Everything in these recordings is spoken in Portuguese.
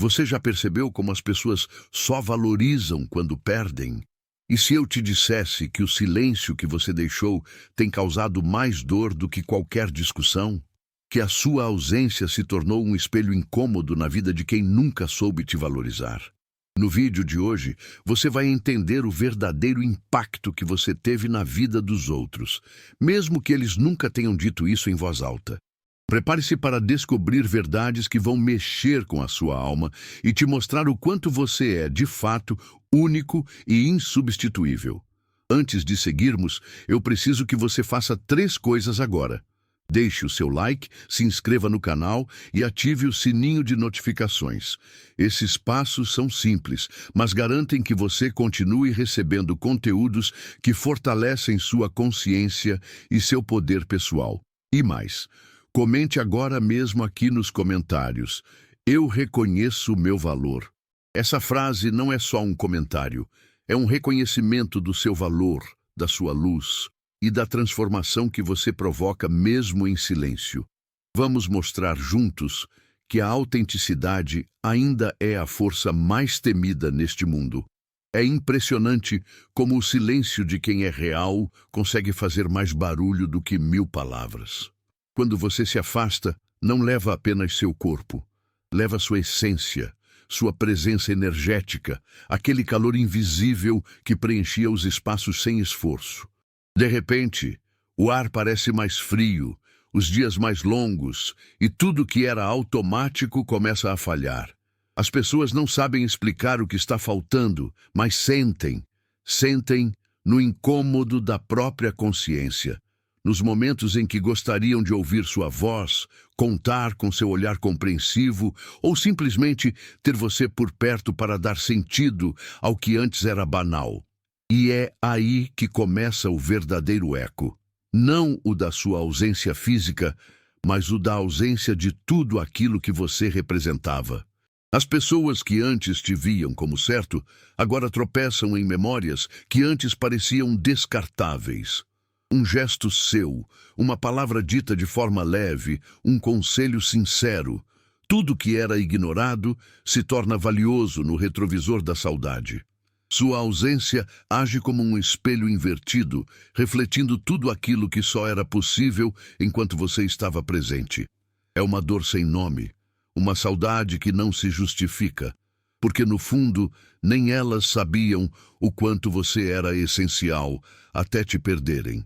Você já percebeu como as pessoas só valorizam quando perdem? E se eu te dissesse que o silêncio que você deixou tem causado mais dor do que qualquer discussão? Que a sua ausência se tornou um espelho incômodo na vida de quem nunca soube te valorizar? No vídeo de hoje, você vai entender o verdadeiro impacto que você teve na vida dos outros, mesmo que eles nunca tenham dito isso em voz alta. Prepare-se para descobrir verdades que vão mexer com a sua alma e te mostrar o quanto você é, de fato, único e insubstituível. Antes de seguirmos, eu preciso que você faça 3 coisas agora. Deixe o seu like, se inscreva no canal e ative o sininho de notificações. Esses passos são simples, mas garantem que você continue recebendo conteúdos que fortalecem sua consciência e seu poder pessoal. E mais, comente agora mesmo aqui nos comentários: "Eu reconheço o meu valor". Essa frase não é só um comentário, é um reconhecimento do seu valor, da sua luz e da transformação que você provoca mesmo em silêncio. Vamos mostrar juntos que a autenticidade ainda é a força mais temida neste mundo. É impressionante como o silêncio de quem é real consegue fazer mais barulho do que 1000 palavras. Quando você se afasta, não leva apenas seu corpo, leva sua essência, sua presença energética, aquele calor invisível que preenchia os espaços sem esforço. De repente, o ar parece mais frio, os dias mais longos, e tudo que era automático começa a falhar. As pessoas não sabem explicar o que está faltando, mas sentem no incômodo da própria consciência. Nos momentos em que gostariam de ouvir sua voz, contar com seu olhar compreensivo ou simplesmente ter você por perto para dar sentido ao que antes era banal. E é aí que começa o verdadeiro eco. Não o da sua ausência física, mas o da ausência de tudo aquilo que você representava. As pessoas que antes te viam como certo, agora tropeçam em memórias que antes pareciam descartáveis. Um gesto seu, uma palavra dita de forma leve, um conselho sincero. Tudo que era ignorado se torna valioso no retrovisor da saudade. Sua ausência age como um espelho invertido, refletindo tudo aquilo que só era possível enquanto você estava presente. É uma dor sem nome, uma saudade que não se justifica, porque no fundo nem elas sabiam o quanto você era essencial até te perderem.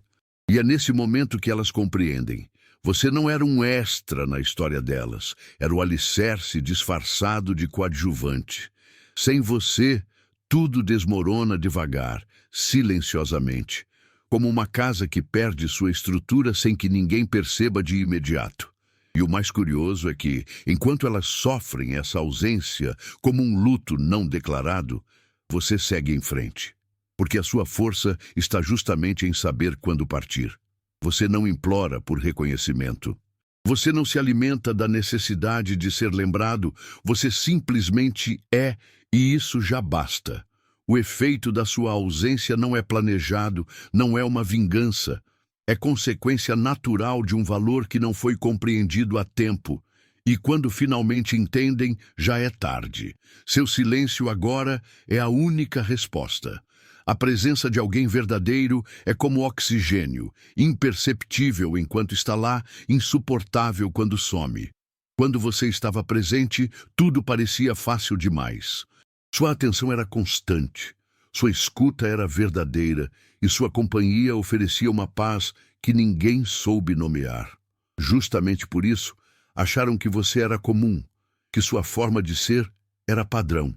E é nesse momento que elas compreendem. Você não era um extra na história delas, era o alicerce disfarçado de coadjuvante. Sem você, tudo desmorona devagar, silenciosamente, como uma casa que perde sua estrutura sem que ninguém perceba de imediato. E o mais curioso é que, enquanto elas sofrem essa ausência como um luto não declarado, você segue em frente. Porque a sua força está justamente em saber quando partir. Você não implora por reconhecimento. Você não se alimenta da necessidade de ser lembrado, você simplesmente é, e isso já basta. O efeito da sua ausência não é planejado, não é uma vingança. É consequência natural de um valor que não foi compreendido a tempo. E quando finalmente entendem, já é tarde. Seu silêncio agora é a única resposta. A presença de alguém verdadeiro é como oxigênio, imperceptível enquanto está lá, insuportável quando some. Quando você estava presente, tudo parecia fácil demais. Sua atenção era constante, sua escuta era verdadeira e sua companhia oferecia uma paz que ninguém soube nomear. Justamente por isso, acharam que você era comum, que sua forma de ser era padrão.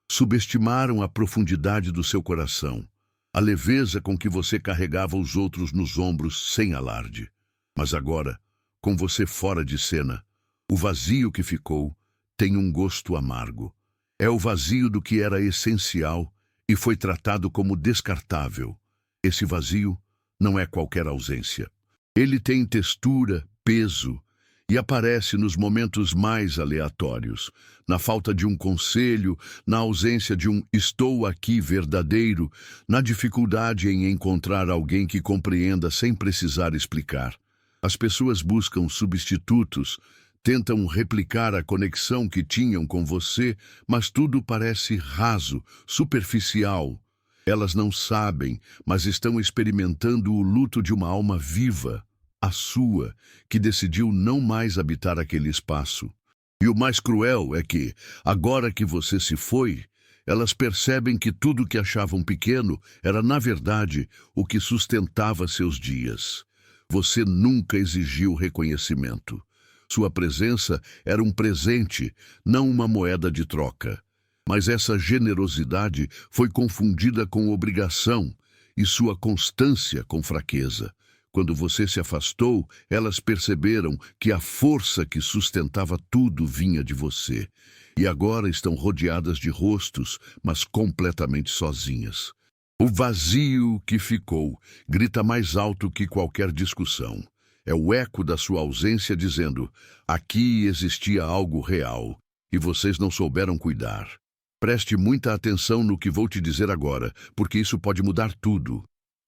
Subestimaram a profundidade do seu coração, a leveza com que você carregava os outros nos ombros sem alarde. Mas agora, com você fora de cena, o vazio que ficou tem um gosto amargo. É o vazio do que era essencial e foi tratado como descartável. Esse vazio não é qualquer ausência. Ele tem textura, peso, e aparece nos momentos mais aleatórios, na falta de um conselho, na ausência de um "estou aqui" verdadeiro, na dificuldade em encontrar alguém que compreenda sem precisar explicar. As pessoas buscam substitutos, Tentam replicar a conexão que tinham com você, mas tudo parece raso, superficial. Elas não sabem, mas estão experimentando o luto de uma alma viva, a sua, que decidiu não mais habitar aquele espaço. E o mais cruel é que, agora que você se foi, elas percebem que tudo que achavam pequeno era, na verdade, o que sustentava seus dias. Você nunca exigiu reconhecimento. Sua presença era um presente, não uma moeda de troca. Mas essa generosidade foi confundida com obrigação e sua constância com fraqueza. Quando você se afastou, elas perceberam que a força que sustentava tudo vinha de você. E agora estão rodeadas de rostos, mas completamente sozinhas. O vazio que ficou grita mais alto que qualquer discussão. É o eco da sua ausência dizendo: aqui existia algo real, e vocês não souberam cuidar. Preste muita atenção no que vou te dizer agora, porque isso pode mudar tudo.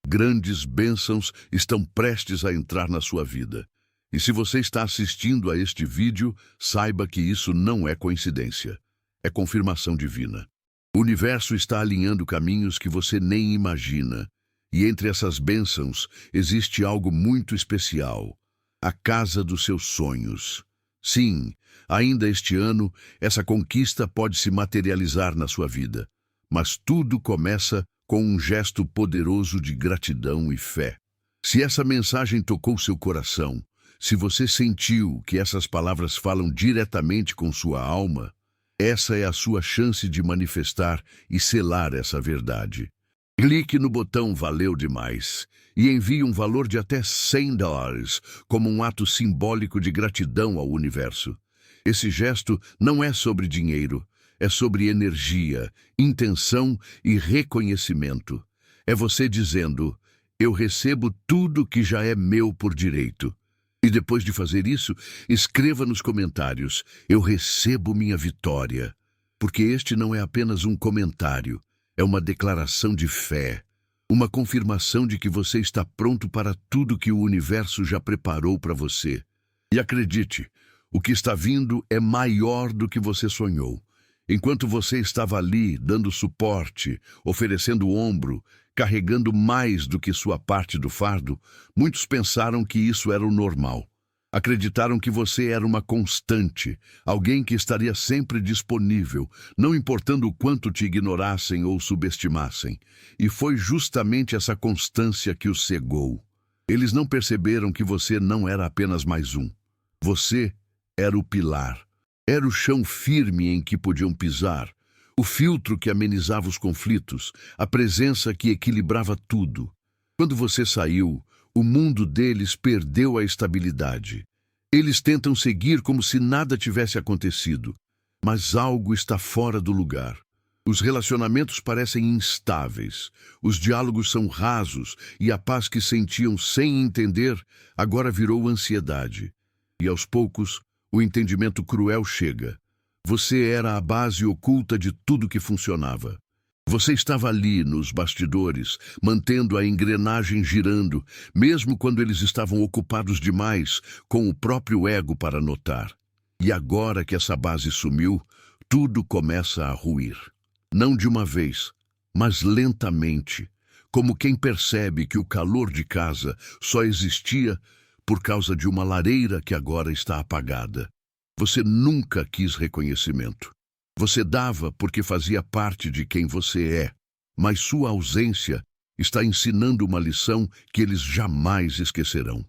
Grandes bênçãos estão prestes a entrar na sua vida. E se você está assistindo a este vídeo, saiba que isso não é coincidência. É confirmação divina. O universo está alinhando caminhos que você nem imagina. E entre essas bênçãos existe algo muito especial. A casa dos seus sonhos. Sim, ainda este ano, essa conquista pode se materializar na sua vida. Mas tudo começa com um gesto poderoso de gratidão e fé. Se essa mensagem tocou seu coração, se você sentiu que essas palavras falam diretamente com sua alma, essa é a sua chance de manifestar e selar essa verdade. Clique no botão Valeu Demais e envie um valor de até $100 como um ato simbólico de gratidão ao universo. Esse gesto não é sobre dinheiro, é sobre energia, intenção e reconhecimento. É você dizendo: eu recebo tudo que já é meu por direito. E depois de fazer isso, escreva nos comentários: eu recebo minha vitória. Porque este não é apenas um comentário, é uma declaração de fé, uma confirmação de que você está pronto para tudo que o universo já preparou para você. E acredite, o que está vindo é maior do que você sonhou. Enquanto você estava ali, dando suporte, oferecendo o ombro, carregando mais do que sua parte do fardo, muitos pensaram que isso era o normal. Acreditaram que você era uma constante, alguém que estaria sempre disponível, não importando o quanto te ignorassem ou subestimassem. E foi justamente essa constância que os cegou. Eles não perceberam que você não era apenas mais um. Você era o pilar. Era o chão firme em que podiam pisar, o filtro que amenizava os conflitos, a presença que equilibrava tudo. Quando você saiu, o mundo deles perdeu a estabilidade. Eles tentam seguir como se nada tivesse acontecido, mas algo está fora do lugar. Os relacionamentos parecem instáveis, os diálogos são rasos e a paz que sentiam sem entender agora virou ansiedade. E aos poucos, o entendimento cruel chega. Você era a base oculta de tudo que funcionava. Você estava ali nos bastidores, mantendo a engrenagem girando, mesmo quando eles estavam ocupados demais com o próprio ego para notar. E agora que essa base sumiu, tudo começa a ruir. Não de uma vez, mas lentamente, como quem percebe que o calor de casa só existia por causa de uma lareira que agora está apagada. Você nunca quis reconhecimento. Você dava porque fazia parte de quem você é, mas sua ausência está ensinando uma lição que eles jamais esquecerão.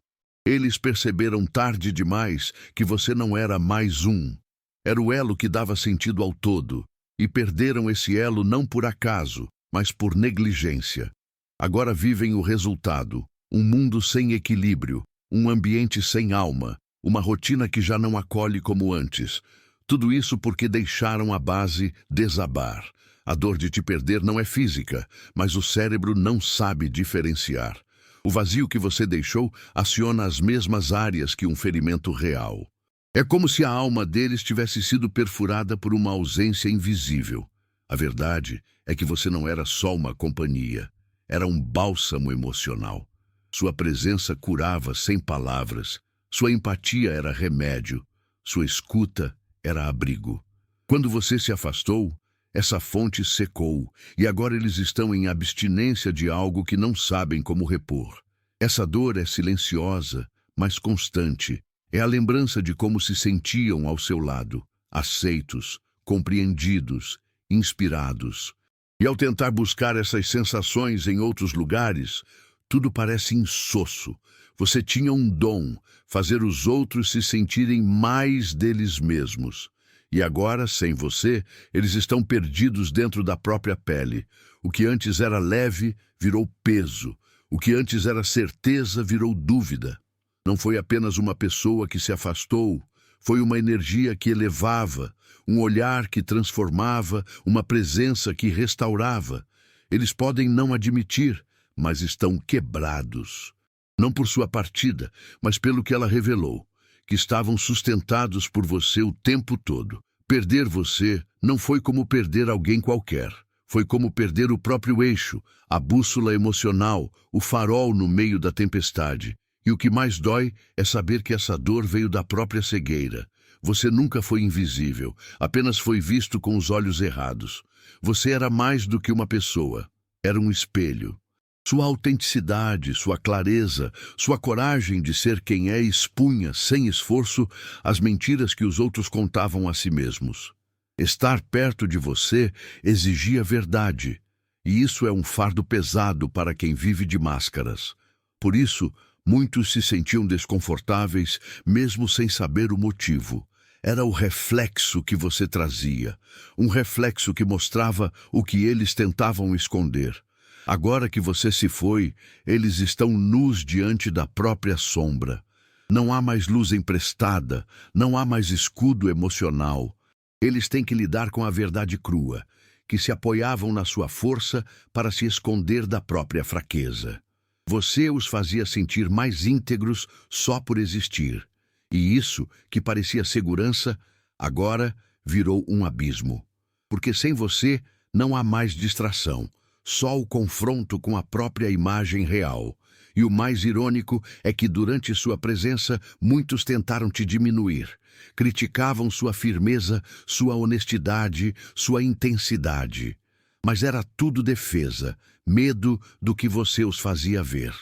Eles perceberam tarde demais que você não era mais um. Era o elo que dava sentido ao todo, e perderam esse elo não por acaso, mas por negligência. Agora vivem o resultado, um mundo sem equilíbrio, um ambiente sem alma, uma rotina que já não acolhe como antes. Tudo isso porque deixaram a base desabar. A dor de te perder não é física, mas o cérebro não sabe diferenciar. O vazio que você deixou aciona as mesmas áreas que um ferimento real. É como se a alma deles tivesse sido perfurada por uma ausência invisível. A verdade é que você não era só uma companhia, era um bálsamo emocional. Sua presença curava sem palavras, sua empatia era remédio, sua escuta era abrigo. Quando você se afastou, essa fonte secou, e agora eles estão em abstinência de algo que não sabem como repor. Essa dor é silenciosa, mas constante. É a lembrança de como se sentiam ao seu lado, aceitos, compreendidos, inspirados. E ao tentar buscar essas sensações em outros lugares, tudo parece insosso. Você tinha um dom, fazer os outros se sentirem mais deles mesmos. E agora, sem você, eles estão perdidos dentro da própria pele. O que antes era leve virou peso. O que antes era certeza virou dúvida. Não foi apenas uma pessoa que se afastou, foi uma energia que elevava, um olhar que transformava, uma presença que restaurava. Eles podem não admitir, mas estão quebrados. Não por sua partida, mas pelo que ela revelou, que estavam sustentados por você o tempo todo. Perder você não foi como perder alguém qualquer. Foi como perder o próprio eixo, a bússola emocional, o farol no meio da tempestade. E o que mais dói é saber que essa dor veio da própria cegueira. Você nunca foi invisível, apenas foi visto com os olhos errados. Você era mais do que uma pessoa, era um espelho. Sua autenticidade, sua clareza, sua coragem de ser quem é expunha, sem esforço, as mentiras que os outros contavam a si mesmos. Estar perto de você exigia verdade, e isso é um fardo pesado para quem vive de máscaras. Por isso, muitos se sentiam desconfortáveis, mesmo sem saber o motivo. Era o reflexo que você trazia, um reflexo que mostrava o que eles tentavam esconder. Agora que você se foi, eles estão nus diante da própria sombra. Não há mais luz emprestada, não há mais escudo emocional. Eles têm que lidar com a verdade crua, que se apoiavam na sua força para se esconder da própria fraqueza. Você os fazia sentir mais íntegros só por existir. E isso, que parecia segurança, agora virou um abismo. Porque sem você não há mais distração. Só o confronto com a própria imagem real. E o mais irônico é que durante sua presença muitos tentaram te diminuir. Criticavam sua firmeza, sua honestidade, sua intensidade. Mas era tudo defesa, medo do que você os fazia ver.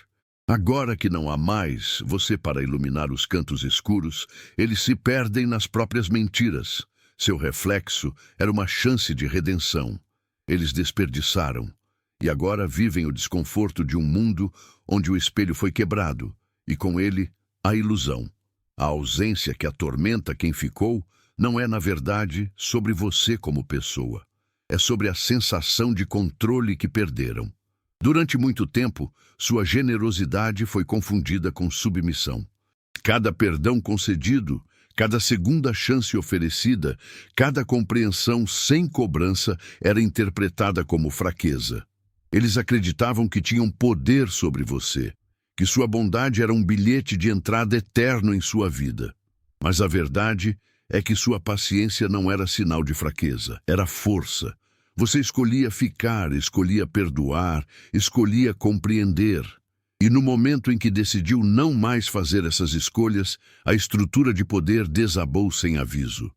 Agora que não há mais você para iluminar os cantos escuros, eles se perdem nas próprias mentiras. Seu reflexo era uma chance de redenção. Eles desperdiçaram. E agora vivem o desconforto de um mundo onde o espelho foi quebrado, e com ele, a ilusão. A ausência que atormenta quem ficou não é, na verdade, sobre você como pessoa. É sobre a sensação de controle que perderam. Durante muito tempo, sua generosidade foi confundida com submissão. Cada perdão concedido, cada segunda chance oferecida, cada compreensão sem cobrança era interpretada como fraqueza. Eles acreditavam que tinham poder sobre você, que sua bondade era um bilhete de entrada eterno em sua vida. Mas a verdade é que sua paciência não era sinal de fraqueza, era força. Você escolhia ficar, escolhia perdoar, escolhia compreender. E no momento em que decidiu não mais fazer essas escolhas, a estrutura de poder desabou sem aviso.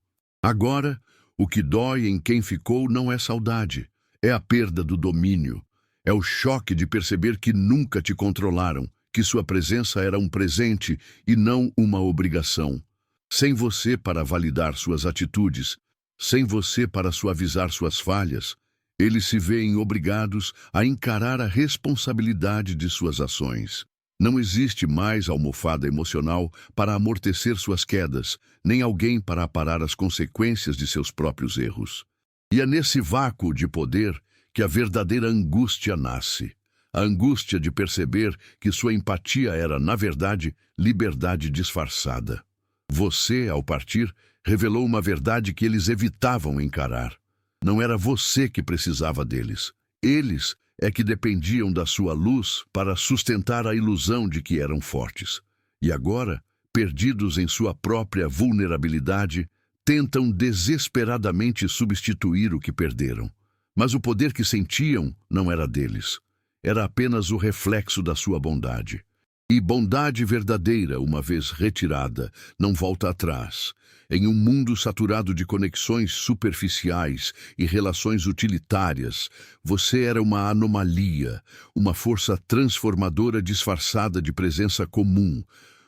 Agora, o que dói em quem ficou não é saudade, é a perda do domínio. É o choque de perceber que nunca te controlaram, que sua presença era um presente e não uma obrigação. Sem você para validar suas atitudes, sem você para suavizar suas falhas, eles se veem obrigados a encarar a responsabilidade de suas ações. Não existe mais almofada emocional para amortecer suas quedas, nem alguém para aparar as consequências de seus próprios erros. E é nesse vácuo de poder que a verdadeira angústia nasce. A angústia de perceber que sua empatia era, na verdade, liberdade disfarçada. Você, ao partir, revelou uma verdade que eles evitavam encarar. Não era você que precisava deles. Eles é que dependiam da sua luz para sustentar a ilusão de que eram fortes. E agora, perdidos em sua própria vulnerabilidade, tentam desesperadamente substituir o que perderam. Mas o poder que sentiam não era deles. Era apenas o reflexo da sua bondade. E bondade verdadeira, uma vez retirada, não volta atrás. Em um mundo saturado de conexões superficiais e relações utilitárias, você era uma anomalia, uma força transformadora disfarçada de presença comum.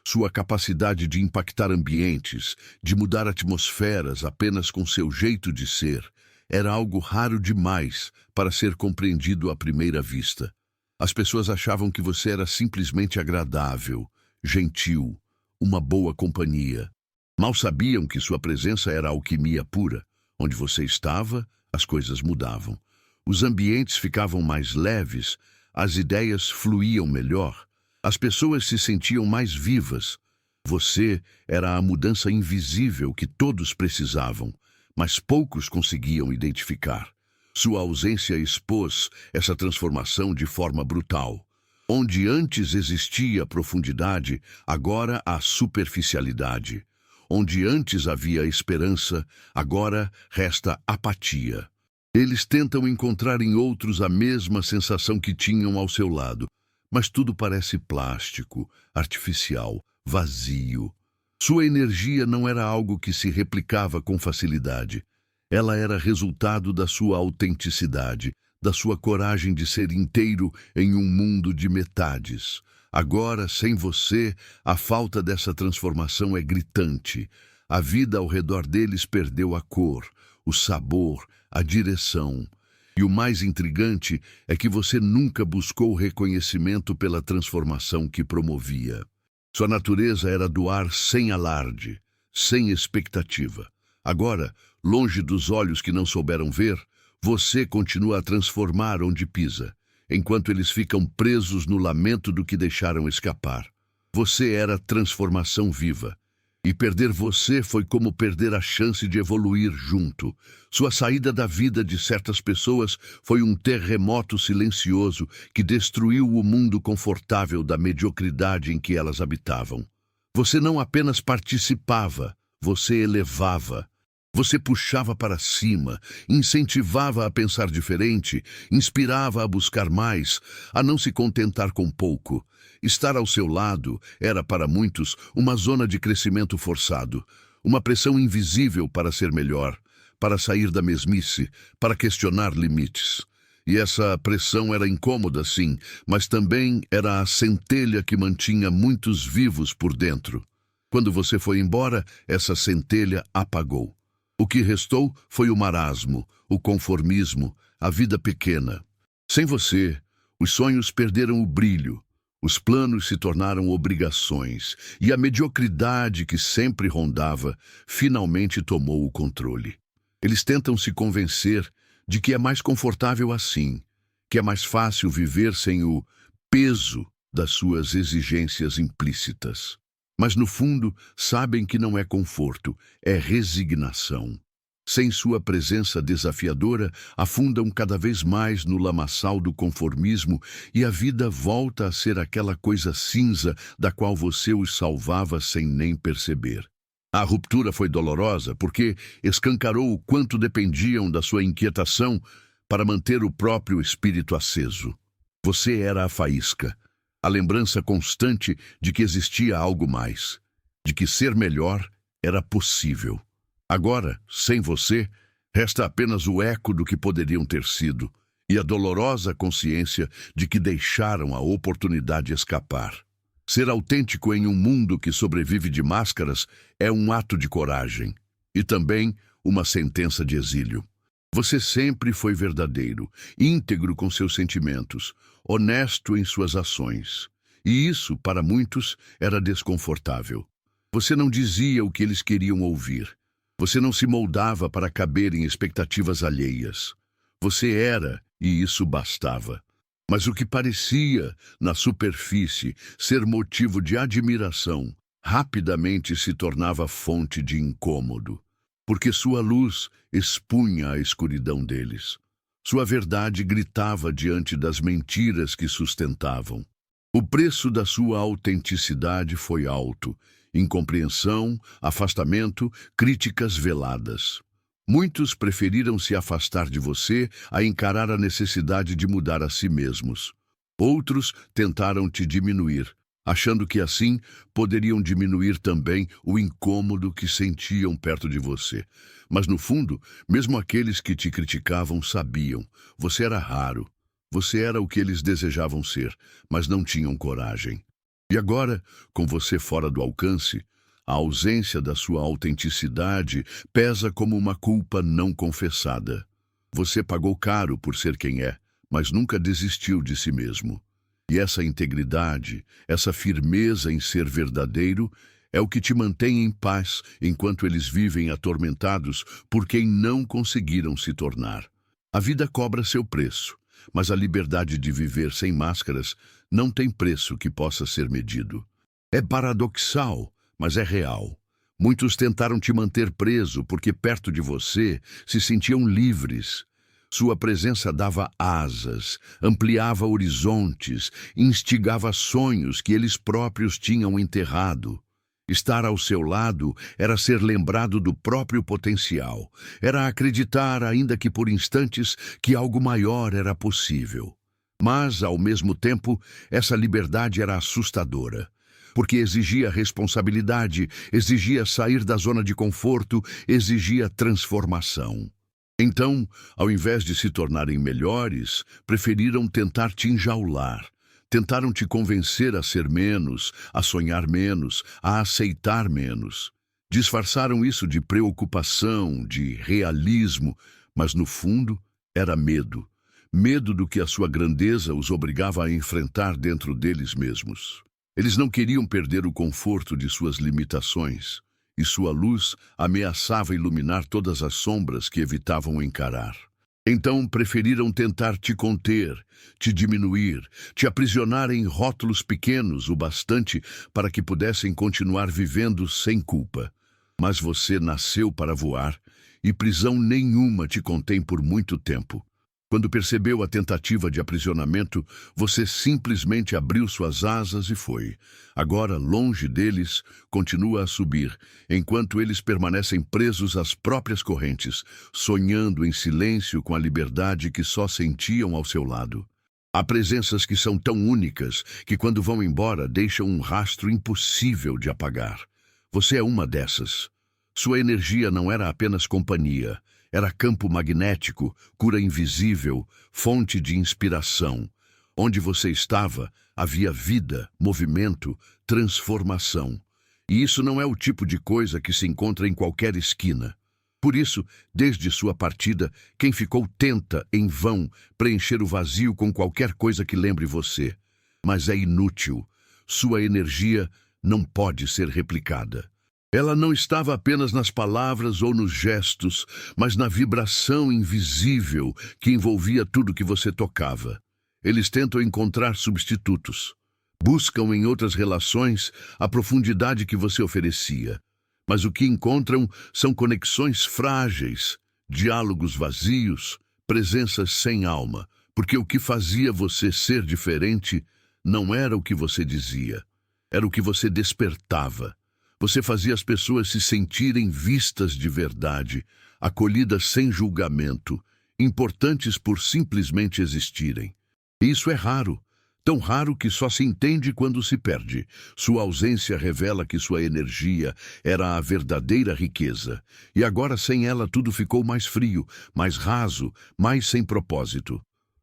Sua capacidade de impactar ambientes, de mudar atmosferas apenas com seu jeito de ser, era algo raro demais para ser compreendido à primeira vista. As pessoas achavam que você era simplesmente agradável, gentil, uma boa companhia. Mal sabiam que sua presença era alquimia pura. Onde você estava, as coisas mudavam. Os ambientes ficavam mais leves, as ideias fluíam melhor, as pessoas se sentiam mais vivas. Você era a mudança invisível que todos precisavam, mas poucos conseguiam identificar. Sua ausência expôs essa transformação de forma brutal. Onde antes existia profundidade, agora há superficialidade. Onde antes havia esperança, agora resta apatia. Eles tentam encontrar em outros a mesma sensação que tinham ao seu lado, mas tudo parece plástico, artificial, vazio. Sua energia não era algo que se replicava com facilidade. Ela era resultado da sua autenticidade, da sua coragem de ser inteiro em um mundo de metades. Agora, sem você, a falta dessa transformação é gritante. A vida ao redor deles perdeu a cor, o sabor, a direção. E o mais intrigante é que você nunca buscou reconhecimento pela transformação que promovia. Sua natureza era doar sem alarde, sem expectativa. Agora, longe dos olhos que não souberam ver, você continua a transformar onde pisa, enquanto eles ficam presos no lamento do que deixaram escapar. Você era transformação viva. E perder você foi como perder a chance de evoluir junto. Sua saída da vida de certas pessoas foi um terremoto silencioso que destruiu o mundo confortável da mediocridade em que elas habitavam. Você não apenas participava, você elevava. Você puxava para cima, incentivava a pensar diferente, inspirava a buscar mais, a não se contentar com pouco. Estar ao seu lado era, para muitos, uma zona de crescimento forçado, uma pressão invisível para ser melhor, para sair da mesmice, para questionar limites. E essa pressão era incômoda, sim, mas também era a centelha que mantinha muitos vivos por dentro. Quando você foi embora, essa centelha apagou. O que restou foi o marasmo, o conformismo, a vida pequena. Sem você, os sonhos perderam o brilho, os planos se tornaram obrigações, e a mediocridade que sempre rondava finalmente tomou o controle. Eles tentam se convencer de que é mais confortável assim, que é mais fácil viver sem o peso das suas exigências implícitas. Mas, no fundo, sabem que não é conforto, é resignação. Sem sua presença desafiadora, afundam cada vez mais no lamaçal do conformismo e a vida volta a ser aquela coisa cinza da qual você os salvava sem nem perceber. A ruptura foi dolorosa porque escancarou o quanto dependiam da sua inquietação para manter o próprio espírito aceso. Você era a faísca. A lembrança constante de que existia algo mais, de que ser melhor era possível. Agora, sem você, resta apenas o eco do que poderiam ter sido e a dolorosa consciência de que deixaram a oportunidade escapar. Ser autêntico em um mundo que sobrevive de máscaras é um ato de coragem e também uma sentença de exílio. Você sempre foi verdadeiro, íntegro com seus sentimentos, honesto em suas ações. E isso, para muitos, era desconfortável. Você não dizia o que eles queriam ouvir. Você não se moldava para caber em expectativas alheias. Você era, e isso bastava. Mas o que parecia, na superfície, ser motivo de admiração, rapidamente se tornava fonte de incômodo, porque sua luz expunha a escuridão deles. Sua verdade gritava diante das mentiras que sustentavam. O preço da sua autenticidade foi alto. Incompreensão, afastamento, críticas veladas. Muitos preferiram se afastar de você a encarar a necessidade de mudar a si mesmos. Outros tentaram te diminuir, achando que assim poderiam diminuir também o incômodo que sentiam perto de você. Mas no fundo, mesmo aqueles que te criticavam sabiam, você era raro. Você era o que eles desejavam ser, mas não tinham coragem. E agora, com você fora do alcance, a ausência da sua autenticidade pesa como uma culpa não confessada. Você pagou caro por ser quem é, mas nunca desistiu de si mesmo. E essa integridade, essa firmeza em ser verdadeiro, é o que te mantém em paz enquanto eles vivem atormentados por quem não conseguiram se tornar. A vida cobra seu preço, mas a liberdade de viver sem máscaras não tem preço que possa ser medido. É paradoxal, mas é real. Muitos tentaram te manter preso porque perto de você se sentiam livres. Sua presença dava asas, ampliava horizontes, instigava sonhos que eles próprios tinham enterrado. Estar ao seu lado era ser lembrado do próprio potencial, era acreditar, ainda que por instantes, que algo maior era possível. Mas, ao mesmo tempo, essa liberdade era assustadora, porque exigia responsabilidade, exigia sair da zona de conforto, exigia transformação. Então, ao invés de se tornarem melhores, preferiram tentar te enjaular. Tentaram te convencer a ser menos, a sonhar menos, a aceitar menos. Disfarçaram isso de preocupação, de realismo, mas no fundo era medo. Medo do que a sua grandeza os obrigava a enfrentar dentro deles mesmos. Eles não queriam perder o conforto de suas limitações, e sua luz ameaçava iluminar todas as sombras que evitavam encarar. Então preferiram tentar te conter, te diminuir, te aprisionar em rótulos pequenos o bastante para que pudessem continuar vivendo sem culpa. Mas você nasceu para voar, e prisão nenhuma te contém por muito tempo. Quando percebeu a tentativa de aprisionamento, você simplesmente abriu suas asas e foi. Agora, longe deles, continua a subir, enquanto eles permanecem presos às próprias correntes, sonhando em silêncio com a liberdade que só sentiam ao seu lado. Há presenças que são tão únicas que, quando vão embora, deixam um rastro impossível de apagar. Você é uma dessas. Sua energia não era apenas companhia. Era campo magnético, cura invisível, fonte de inspiração. Onde você estava, havia vida, movimento, transformação. E isso não é o tipo de coisa que se encontra em qualquer esquina. Por isso, desde sua partida, quem ficou tenta, em vão, preencher o vazio com qualquer coisa que lembre você. Mas é inútil. Sua energia não pode ser replicada. Ela não estava apenas nas palavras ou nos gestos, mas na vibração invisível que envolvia tudo que você tocava. Eles tentam encontrar substitutos. Buscam em outras relações a profundidade que você oferecia. Mas o que encontram são conexões frágeis, diálogos vazios, presenças sem alma, porque o que fazia você ser diferente não era o que você dizia, era o que você despertava. Você fazia as pessoas se sentirem vistas de verdade, acolhidas sem julgamento, importantes por simplesmente existirem. E isso é raro, tão raro que só se entende quando se perde. Sua ausência revela que sua energia era a verdadeira riqueza, e agora sem ela tudo ficou mais frio, mais raso, mais sem propósito.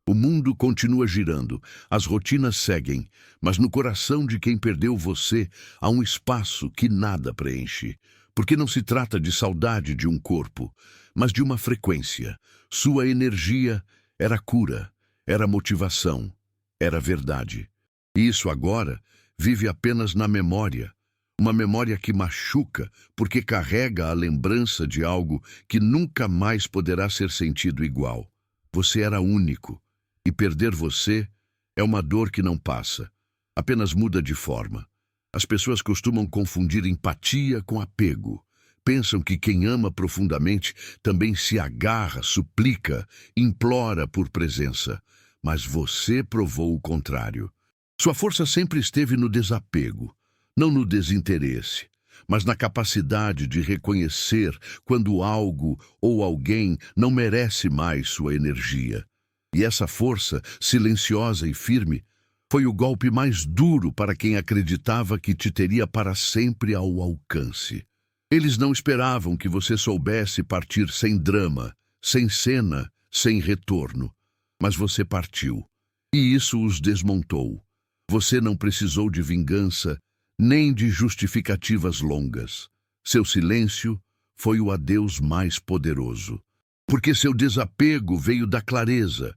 O mundo continua girando, as rotinas seguem, mas no coração de quem perdeu você há um espaço que nada preenche. Porque não se trata de saudade de um corpo, mas de uma frequência. Sua energia era cura, era motivação, era verdade. E isso agora vive apenas na memória. Uma memória que machuca porque carrega a lembrança de algo que nunca mais poderá ser sentido igual. Você era único. E perder você é uma dor que não passa, apenas muda de forma. As pessoas costumam confundir empatia com apego. Pensam que quem ama profundamente também se agarra, suplica, implora por presença. Mas você provou o contrário. Sua força sempre esteve no desapego, não no desinteresse, mas na capacidade de reconhecer quando algo ou alguém não merece mais sua energia. E essa força, silenciosa e firme, Foi o golpe mais duro para quem acreditava que te teria para sempre ao alcance. Eles não esperavam que você soubesse partir sem drama, sem cena, sem retorno. Mas você partiu. E isso os desmontou. Você não precisou de vingança, nem de justificativas longas. Seu silêncio foi o adeus mais poderoso. Porque seu desapego veio da clareza,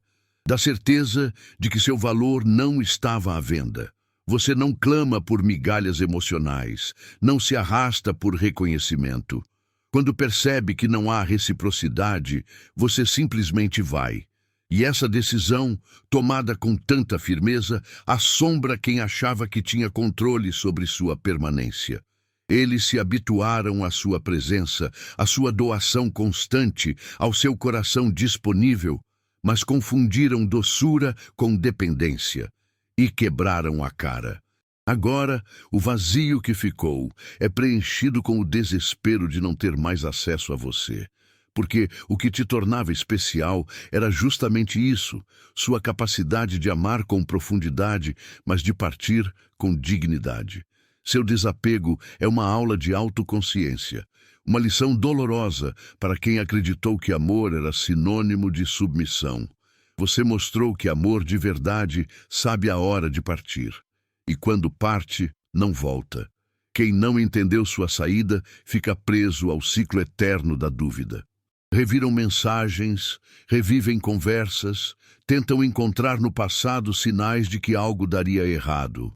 da certeza de que seu valor não estava à venda. Você não clama por migalhas emocionais, não se arrasta por reconhecimento. Quando percebe que não há reciprocidade, você simplesmente vai. E essa decisão, tomada com tanta firmeza, assombra quem achava que tinha controle sobre sua permanência. Eles se habituaram à sua presença, à sua doação constante, ao seu coração disponível, mas confundiram doçura com dependência e quebraram a cara. Agora, o vazio que ficou é preenchido com o desespero de não ter mais acesso a você. Porque o que te tornava especial era justamente isso, sua capacidade de amar com profundidade, mas de partir com dignidade. Seu desapego é uma aula de autoconsciência, uma lição dolorosa para quem acreditou que amor era sinônimo de submissão. Você mostrou que amor de verdade sabe a hora de partir. E quando parte, não volta. Quem não entendeu sua saída fica preso ao ciclo eterno da dúvida. Reviram mensagens, revivem conversas, tentam encontrar no passado sinais de que algo daria errado.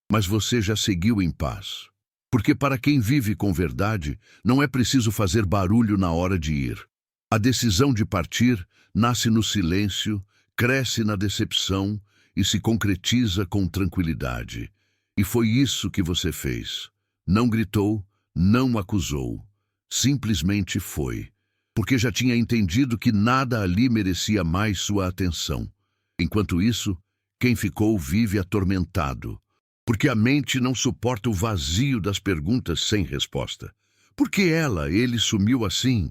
Mas você já seguiu em paz. Porque para quem vive com verdade, não é preciso fazer barulho na hora de ir. A decisão de partir nasce no silêncio, cresce na decepção e se concretiza com tranquilidade. E foi isso que você fez. Não gritou, não acusou. Simplesmente foi. Porque já tinha entendido que nada ali merecia mais sua atenção. Enquanto isso, quem ficou vive atormentado. Porque a mente não suporta o vazio das perguntas sem resposta. Por que ele sumiu assim?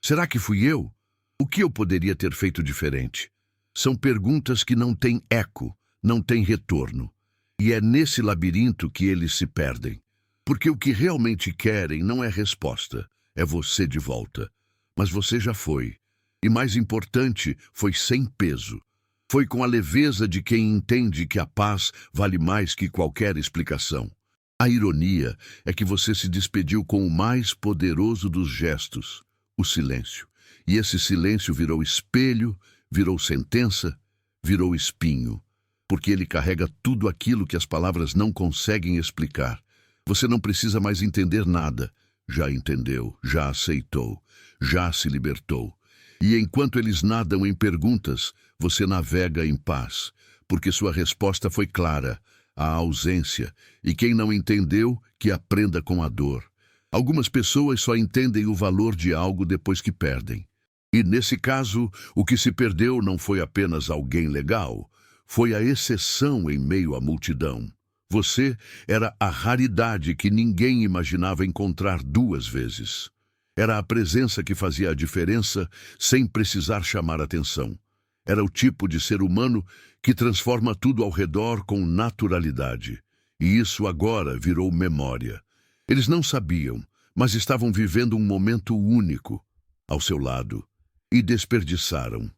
Será que fui eu? O que eu poderia ter feito diferente? São perguntas que não têm eco, não têm retorno. E é nesse labirinto que eles se perdem. Porque o que realmente querem não é resposta, é você de volta. Mas você já foi. E mais importante, foi sem peso. Foi com a leveza de quem entende que a paz vale mais que qualquer explicação. A ironia é que você se despediu com o mais poderoso dos gestos, o silêncio. E esse silêncio virou espelho, virou sentença, virou espinho. Porque ele carrega tudo aquilo que as palavras não conseguem explicar. Você não precisa mais entender nada. Já entendeu, já aceitou, já se libertou. E enquanto eles nadam em perguntas, você navega em paz, porque sua resposta foi clara, a ausência, e quem não entendeu, que aprenda com a dor. Algumas pessoas só entendem o valor de algo depois que perdem. E nesse caso, o que se perdeu não foi apenas alguém legal, foi a exceção em meio à multidão. Você era a raridade que ninguém imaginava encontrar duas vezes. Era a presença que fazia a diferença sem precisar chamar atenção. Era o tipo de ser humano que transforma tudo ao redor com naturalidade. E isso agora virou memória. Eles não sabiam, mas estavam vivendo um momento único ao seu lado. E desperdiçaram.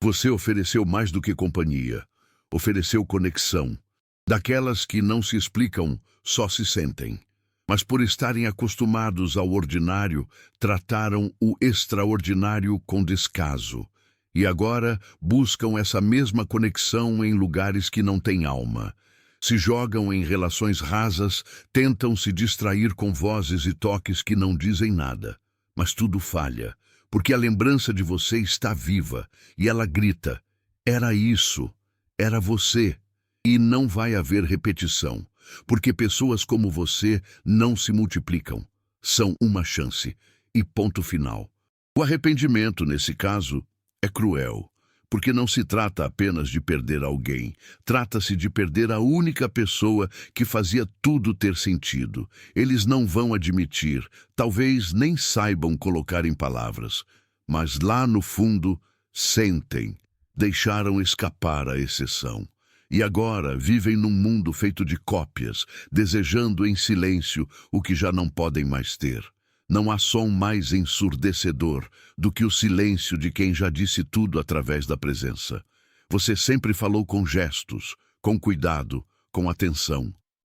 Você ofereceu mais do que companhia. Ofereceu conexão. Daquelas que não se explicam, só se sentem. Mas por estarem acostumados ao ordinário, trataram o extraordinário com descaso. E agora buscam essa mesma conexão em lugares que não têm alma. Se jogam em relações rasas, tentam se distrair com vozes e toques que não dizem nada. Mas tudo falha, porque a lembrança de você está viva, e ela grita, era isso, era você. E não vai haver repetição, porque pessoas como você não se multiplicam. São uma chance, e ponto final. O arrependimento, nesse caso, é cruel, porque não se trata apenas de perder alguém, trata-se de perder a única pessoa que fazia tudo ter sentido. Eles não vão admitir, talvez nem saibam colocar em palavras, mas lá no fundo, sentem, deixaram escapar a exceção. E agora vivem num mundo feito de cópias, desejando em silêncio o que já não podem mais ter. Não há som mais ensurdecedor do que o silêncio de quem já disse tudo através da presença. Você sempre falou com gestos, com cuidado, com atenção.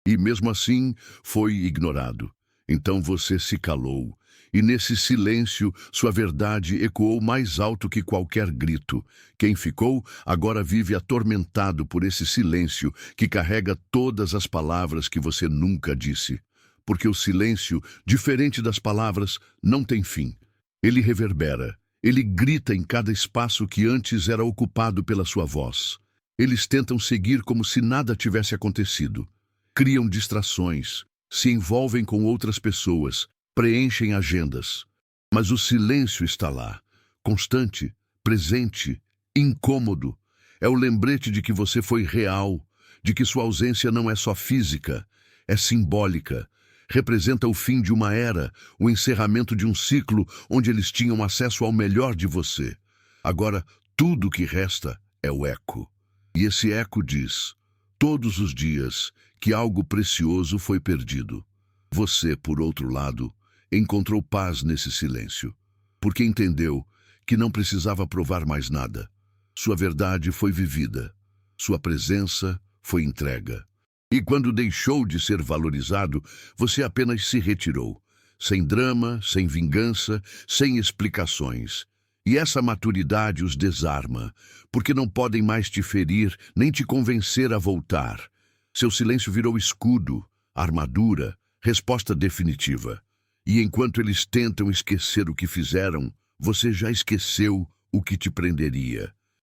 E mesmo assim foi ignorado. Então você se calou. E nesse silêncio, sua verdade ecoou mais alto que qualquer grito. Quem ficou, agora vive atormentado por esse silêncio que carrega todas as palavras que você nunca disse. Porque o silêncio, diferente das palavras, não tem fim. Ele reverbera. Ele grita em cada espaço que antes era ocupado pela sua voz. Eles tentam seguir como se nada tivesse acontecido. Criam distrações, se envolvem com outras pessoas, preenchem agendas. Mas o silêncio está lá, constante, presente, incômodo. É o lembrete de que você foi real, de que sua ausência não é só física, é simbólica. Representa o fim de uma era, o encerramento de um ciclo onde eles tinham acesso ao melhor de você. Agora, tudo o que resta é o eco. E esse eco diz, todos os dias, que algo precioso foi perdido. Você, por outro lado, encontrou paz nesse silêncio, porque entendeu que não precisava provar mais nada. Sua verdade foi vivida, sua presença foi entrega. E quando deixou de ser valorizado, você apenas se retirou, sem drama, sem vingança, sem explicações. E essa maturidade os desarma, porque não podem mais te ferir, nem te convencer a voltar. Seu silêncio virou escudo, armadura, resposta definitiva. E enquanto eles tentam esquecer o que fizeram, você já esqueceu o que te prenderia.